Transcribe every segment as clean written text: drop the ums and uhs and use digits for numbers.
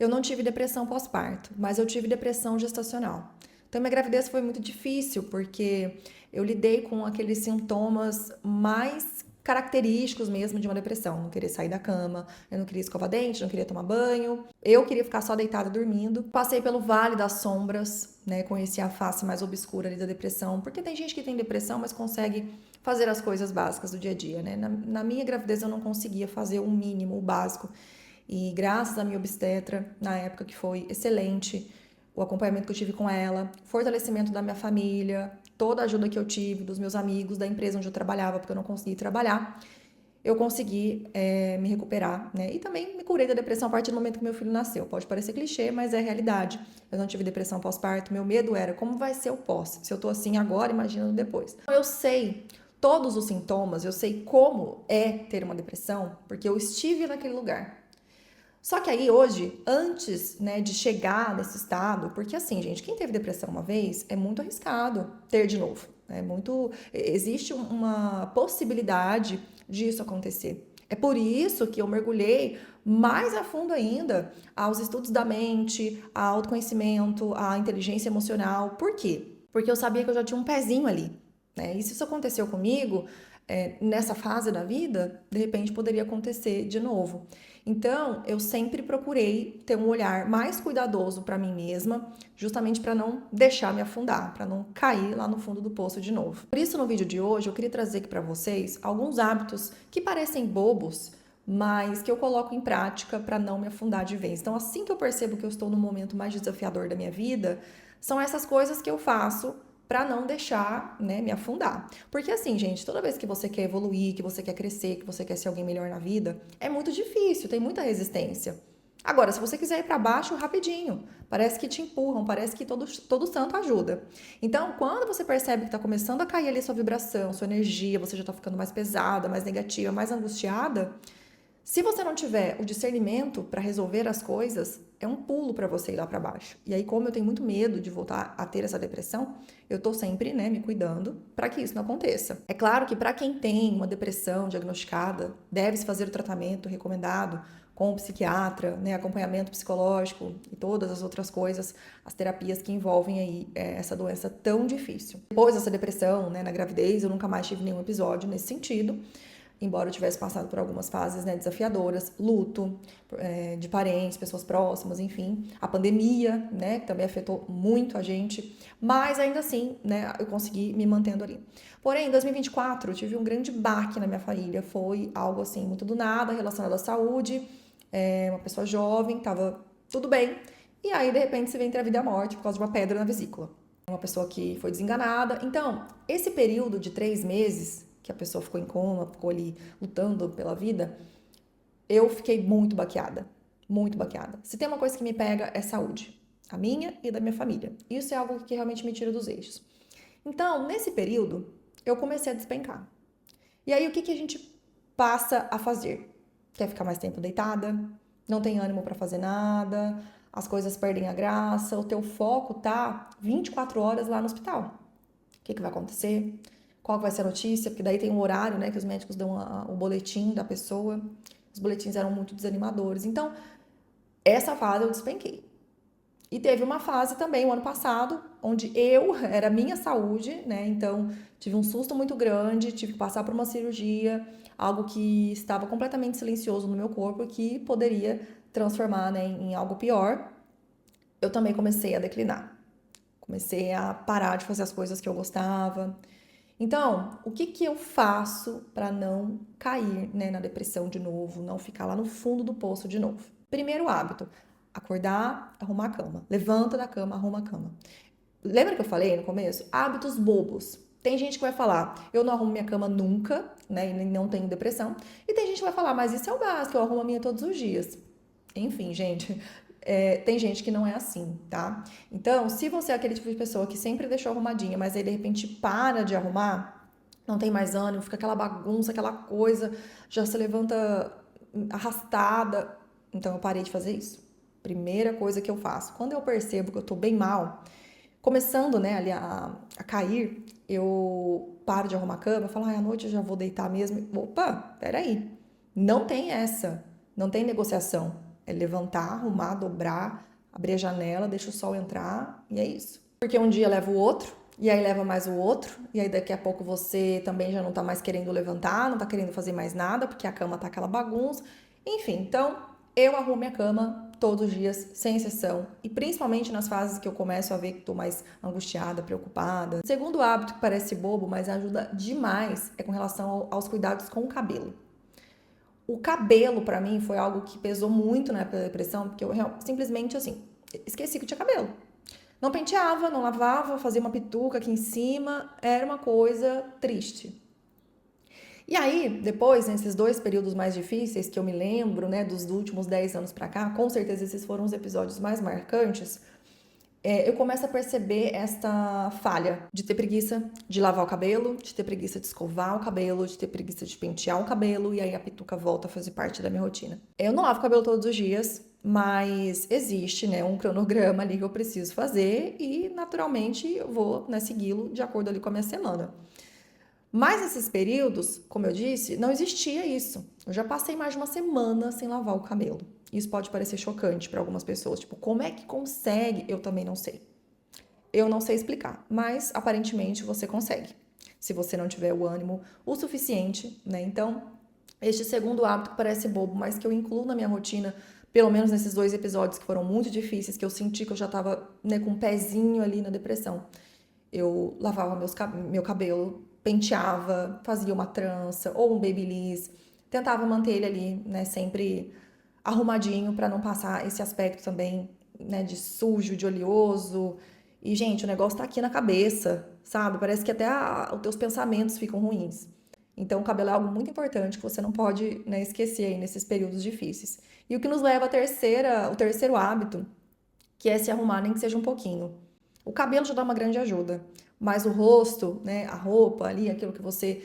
Eu não tive depressão pós-parto, mas eu tive depressão gestacional. Então, minha gravidez foi muito difícil, porque eu lidei com aqueles sintomas mais característicos mesmo de uma depressão. Não queria sair da cama, eu não queria escovar dente, não queria tomar banho, eu queria ficar só deitada dormindo. Passei pelo vale das sombras, né? Conheci a face mais obscura ali da depressão, porque tem gente que tem depressão, mas consegue fazer as coisas básicas do dia a dia, né? Na minha gravidez eu não conseguia fazer o mínimo, o básico. E graças à minha obstetra, na época que foi excelente, o acompanhamento que eu tive com ela, fortalecimento da minha família, toda a ajuda que eu tive dos meus amigos, da empresa onde eu trabalhava, porque eu não consegui trabalhar, eu consegui me recuperar, né? E também me curei da depressão a partir do momento que meu filho nasceu. Pode parecer clichê, mas é realidade. Eu não tive depressão pós-parto, meu medo era como vai ser o pós. Se eu tô assim agora, imagina no depois. Eu sei todos os sintomas, eu sei como é ter uma depressão, porque eu estive naquele lugar. Só que aí hoje, antes, né, de chegar nesse estado, porque assim, gente, quem teve depressão uma vez é muito arriscado ter de novo. É muito, existe uma possibilidade disso acontecer. É por isso que eu mergulhei mais a fundo ainda aos estudos da mente, ao autoconhecimento, à inteligência emocional. Por quê? Porque eu sabia que eu já tinha um pezinho ali, né? E se isso aconteceu comigo, nessa fase da vida, de repente poderia acontecer de novo. Então, eu sempre procurei ter um olhar mais cuidadoso para mim mesma, justamente para não deixar me afundar, para não cair lá no fundo do poço de novo. Por isso, no vídeo de hoje, eu queria trazer aqui para vocês alguns hábitos que parecem bobos, mas que eu coloco em prática para não me afundar de vez. Então, assim que eu percebo que eu estou no momento mais desafiador da minha vida, são essas coisas que eu faço para não deixar, né, me afundar. Porque assim, gente, toda vez que você quer evoluir, que você quer crescer, que você quer ser alguém melhor na vida, é muito difícil, tem muita resistência. Agora, se você quiser ir para baixo, rapidinho. Parece que te empurram, parece que todo santo ajuda. Então, quando você percebe que está começando a cair ali sua vibração, sua energia, você já está ficando mais pesada, mais negativa, mais angustiada, se você não tiver o discernimento para resolver as coisas, é um pulo para você ir lá para baixo. E aí, como eu tenho muito medo de voltar a ter essa depressão, eu tô sempre, né, me cuidando para que isso não aconteça. É claro que para quem tem uma depressão diagnosticada, deve-se fazer o tratamento recomendado com o psiquiatra, né, acompanhamento psicológico e todas as outras coisas, as terapias que envolvem aí essa doença tão difícil. Depois dessa depressão, né, na gravidez, eu nunca mais tive nenhum episódio nesse sentido, embora eu tivesse passado por algumas fases, né, desafiadoras, luto de parentes, pessoas próximas, enfim, a pandemia, né, que também afetou muito a gente, mas ainda assim, né, eu consegui me mantendo ali. Porém, em 2024, eu tive um grande baque na minha família, foi algo assim, muito do nada, relacionado à saúde, uma pessoa jovem, tava tudo bem, e aí, de repente, se vê entre a vida e a morte por causa de uma pedra na vesícula. Uma pessoa que foi desenganada. Então, esse período de 3 meses que a pessoa ficou em coma, ficou ali lutando pela vida, eu fiquei muito baqueada. Muito baqueada. Se tem uma coisa que me pega é saúde. A minha e da minha família. Isso é algo que realmente me tira dos eixos. Então, nesse período, eu comecei a despencar. E aí, o que a gente passa a fazer? Quer ficar mais tempo deitada? Não tem ânimo para fazer nada? As coisas perdem a graça? O teu foco tá 24 horas lá no hospital. O que vai acontecer? Qual vai ser a notícia? Porque daí tem um horário, né, que os médicos dão o boletim da pessoa. Os boletins eram muito desanimadores. Então, essa fase eu despenquei. E teve uma fase também, o ano passado, onde era minha saúde, né? Então, tive um susto muito grande, tive que passar por uma cirurgia, algo que estava completamente silencioso no meu corpo e que poderia transformar, né, em algo pior. Eu também comecei a declinar. Comecei a parar de fazer as coisas que eu gostava. Então, o que eu faço para não cair, né, na depressão de novo, não ficar lá no fundo do poço de novo? Primeiro hábito, acordar, arrumar a cama. Levanta da cama, arruma a cama. Lembra que eu falei no começo? Hábitos bobos. Tem gente que vai falar, eu não arrumo minha cama nunca, né, e não tenho depressão. E tem gente que vai falar, mas isso é o básico, eu arrumo a minha todos os dias. Enfim, gente, tem gente que não é assim, tá? Então, se você é aquele tipo de pessoa que sempre deixou arrumadinha, mas aí de repente para de arrumar, não tem mais ânimo, fica aquela bagunça, aquela coisa, já se levanta arrastada. Então, eu parei de fazer isso. Primeira coisa que eu faço. Quando eu percebo que eu tô bem mal, começando, né, ali a cair, eu paro de arrumar a cama, falo, à noite eu já vou deitar mesmo. Opa, peraí. Não tem essa. Não tem negociação. É levantar, arrumar, dobrar, abrir a janela, deixa o sol entrar e é isso. Porque um dia leva o outro, e aí leva mais o outro, e aí daqui a pouco você também já não tá mais querendo levantar, não tá querendo fazer mais nada, porque a cama tá aquela bagunça. Enfim, então eu arrumo minha cama todos os dias, sem exceção, e principalmente nas fases que eu começo a ver que tô mais angustiada, preocupada. O segundo hábito que parece bobo, mas ajuda demais, é com relação aos cuidados com o cabelo. O cabelo, pra mim, foi algo que pesou muito na época da depressão, porque eu simplesmente, assim, esqueci que tinha cabelo. Não penteava, não lavava, fazia uma pituca aqui em cima, era uma coisa triste. E aí, depois, nesses 2 períodos mais difíceis que eu me lembro, né, dos últimos 10 anos pra cá, com certeza esses foram os episódios mais marcantes, eu começo a perceber esta falha de ter preguiça de lavar o cabelo, de ter preguiça de escovar o cabelo, de ter preguiça de pentear o cabelo, e aí a pituca volta a fazer parte da minha rotina. Eu não lavo o cabelo todos os dias, mas existe, né, um cronograma ali que eu preciso fazer e, naturalmente, eu vou, né, segui-lo de acordo ali com a minha semana. Mas nesses períodos, como eu disse, não existia isso. Eu já passei mais de uma semana sem lavar o cabelo. Isso pode parecer chocante para algumas pessoas. Tipo, como é que consegue? Eu também não sei. Eu não sei explicar, mas aparentemente você consegue. Se você não tiver o ânimo o suficiente, né? Então, este segundo hábito que parece bobo, mas que eu incluo na minha rotina, pelo menos nesses 2 episódios que foram muito difíceis, que eu senti que eu já tava, né, com um pezinho ali na depressão. Eu lavava meu cabelo, penteava, fazia uma trança ou um babyliss, tentava manter ele ali, né, sempre arrumadinho para não passar esse aspecto também, né, de sujo, de oleoso. E, gente, o negócio tá aqui na cabeça, sabe? Parece que até os teus pensamentos ficam ruins. Então, o cabelo é algo muito importante que você não pode, né, esquecer aí nesses períodos difíceis. E o que nos leva o terceiro hábito, que é se arrumar, nem que seja um pouquinho. O cabelo já dá uma grande ajuda, mas o rosto, né, a roupa ali, aquilo que você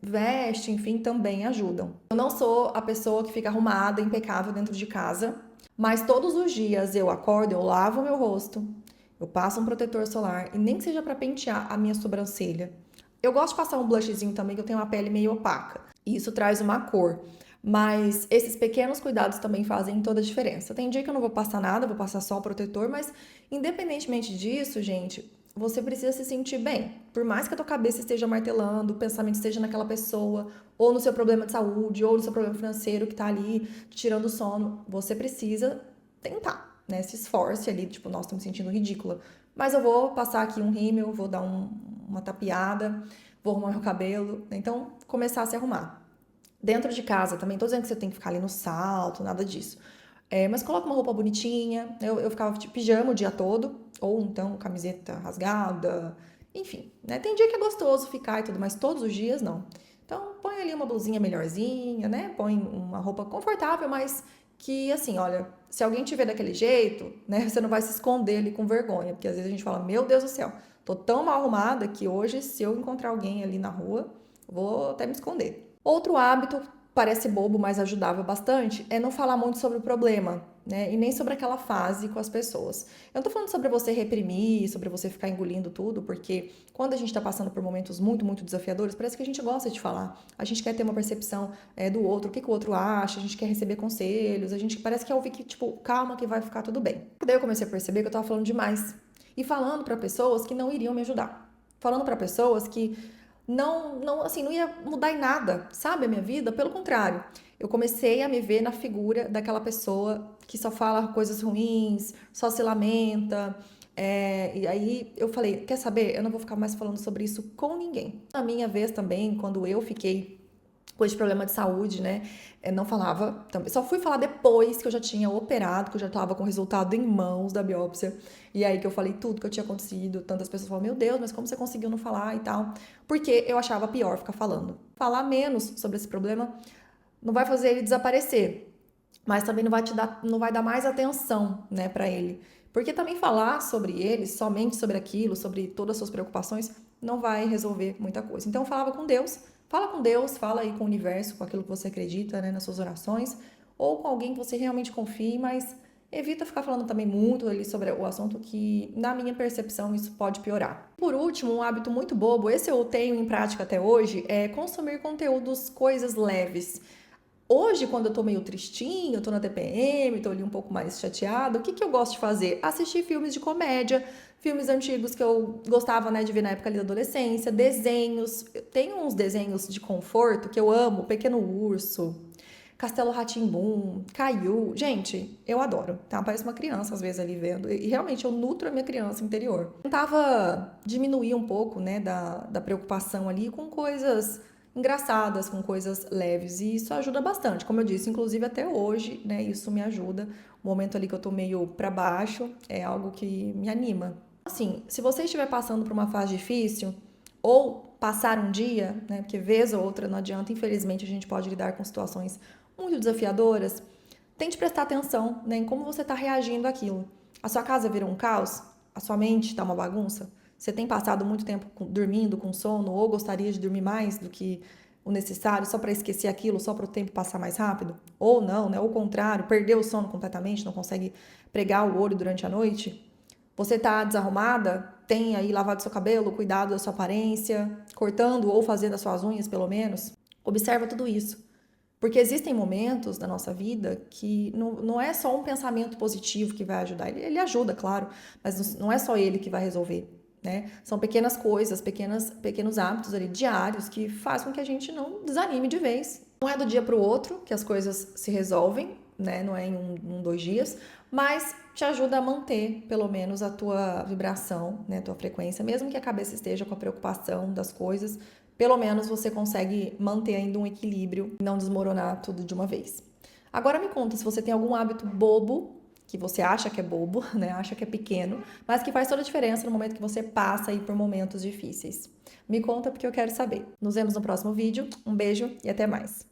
veste, enfim, também ajudam. Eu não sou a pessoa que fica arrumada, impecável dentro de casa, mas todos os dias eu acordo, eu lavo meu rosto, eu passo um protetor solar, e nem que seja para pentear a minha sobrancelha. Eu gosto de passar um blushzinho também, que eu tenho uma pele meio opaca, e isso traz uma cor. Mas esses pequenos cuidados também fazem toda a diferença. Tem dia que eu não vou passar nada, vou passar só o protetor, mas independentemente disso, gente, você precisa se sentir bem. Por mais que a tua cabeça esteja martelando, o pensamento esteja naquela pessoa, ou no seu problema de saúde, ou no seu problema financeiro que tá ali te tirando o sono, você precisa tentar, né? Se esforce ali, tipo, nossa, tô me sentindo ridícula. Mas eu vou passar aqui um rímel, vou dar uma tapeada, vou arrumar meu cabelo. Então, começar a se arrumar. Dentro de casa também, tô dizendo que você tem que ficar ali no salto, nada disso. Mas coloca uma roupa bonitinha. Eu ficava de pijama o dia todo, ou então camiseta rasgada, enfim, né? Tem dia que é gostoso ficar e tudo, mas todos os dias não. Então põe ali uma blusinha melhorzinha, né? Põe uma roupa confortável, mas que assim, olha, se alguém te ver daquele jeito, né? Você não vai se esconder ali com vergonha, porque às vezes a gente fala, meu Deus do céu, tô tão mal arrumada que hoje, se eu encontrar alguém ali na rua, vou até me esconder. Outro hábito, parece bobo, mas ajudava bastante, é não falar muito sobre o problema, né? E nem sobre aquela fase com as pessoas. Eu não tô falando sobre você reprimir, sobre você ficar engolindo tudo, porque quando a gente tá passando por momentos muito, muito desafiadores, parece que a gente gosta de falar. A gente quer ter uma percepção do outro, o que o outro acha, a gente quer receber conselhos, a gente parece que quer ouvir que, tipo, calma que vai ficar tudo bem. Daí eu comecei a perceber que eu tava falando demais. E falando pra pessoas que não iriam me ajudar. Falando pra pessoas que assim, não ia mudar em nada, sabe, a minha vida? Pelo contrário, eu comecei a me ver na figura daquela pessoa que só fala coisas ruins, só se lamenta. E aí eu falei, quer saber? Eu não vou ficar mais falando sobre isso com ninguém. Na minha vez também, quando eu fiquei com esse problema de saúde, né? Não falava também. Só fui falar depois que eu já tinha operado, que eu já estava com o resultado em mãos da biópsia. E aí que eu falei tudo que eu tinha acontecido. Tantas pessoas falam, meu Deus, mas como você conseguiu não falar e tal? Porque eu achava pior ficar falando. Falar menos sobre esse problema não vai fazer ele desaparecer, mas também não vai dar mais atenção, né, para ele. Porque também falar sobre ele, somente sobre aquilo, sobre todas as suas preocupações, não vai resolver muita coisa. Então eu falava com Deus, fala com Deus, fala aí com o universo, com aquilo que você acredita, né, nas suas orações, ou com alguém que você realmente confie, mas evita ficar falando também muito ali sobre o assunto que, na minha percepção, isso pode piorar. Por último, um hábito muito bobo, esse eu tenho em prática até hoje, é consumir conteúdos, coisas leves. Hoje, quando eu tô meio tristinho, tô na TPM, tô ali um pouco mais chateada, o que que eu gosto de fazer? Assistir filmes de comédia, filmes antigos que eu gostava, né, de ver na época ali da adolescência, desenhos. Eu tenho uns desenhos de conforto que eu amo, Pequeno Urso, Castelo rá tim Caiu. Gente, eu adoro, tá? Parece uma criança às vezes ali vendo. E realmente eu nutro a minha criança interior. Tentava diminuir um pouco, né, da preocupação ali com coisas engraçadas, com coisas leves. E isso ajuda bastante. Como eu disse, inclusive até hoje, né, isso me ajuda. O momento ali que eu tô meio pra baixo é algo que me anima. Assim, se você estiver passando por uma fase difícil, ou passar um dia, né? Porque vez ou outra não adianta, infelizmente a gente pode lidar com situações muito desafiadoras. Tente prestar atenção, né, em como você está reagindo àquilo. A sua casa virou um caos? A sua mente está uma bagunça? Você tem passado muito tempo dormindo com sono ou gostaria de dormir mais do que o necessário só para esquecer aquilo, só para o tempo passar mais rápido? Ou não, né? Ou o contrário, perdeu o sono completamente, não consegue pregar o olho durante a noite? Você tá desarrumada? Tem aí lavado seu cabelo, cuidado da sua aparência, cortando ou fazendo as suas unhas, pelo menos? Observa tudo isso. Porque existem momentos na nossa vida que não é só um pensamento positivo que vai ajudar. Ele ajuda, claro, mas não é só ele que vai resolver, né? São pequenas coisas, pequenos hábitos ali diários que fazem com que a gente não desanime de vez. Não é do dia para o outro que as coisas se resolvem, né? Não é em dois dias, mas te ajuda a manter, pelo menos, a tua vibração, né? A tua frequência, mesmo que a cabeça esteja com a preocupação das coisas, pelo menos você consegue manter ainda um equilíbrio e não desmoronar tudo de uma vez. Agora me conta se você tem algum hábito bobo, que você acha que é bobo, né? Acha que é pequeno, mas que faz toda a diferença no momento que você passa aí por momentos difíceis. Me conta porque eu quero saber. Nos vemos no próximo vídeo. Um beijo e até mais.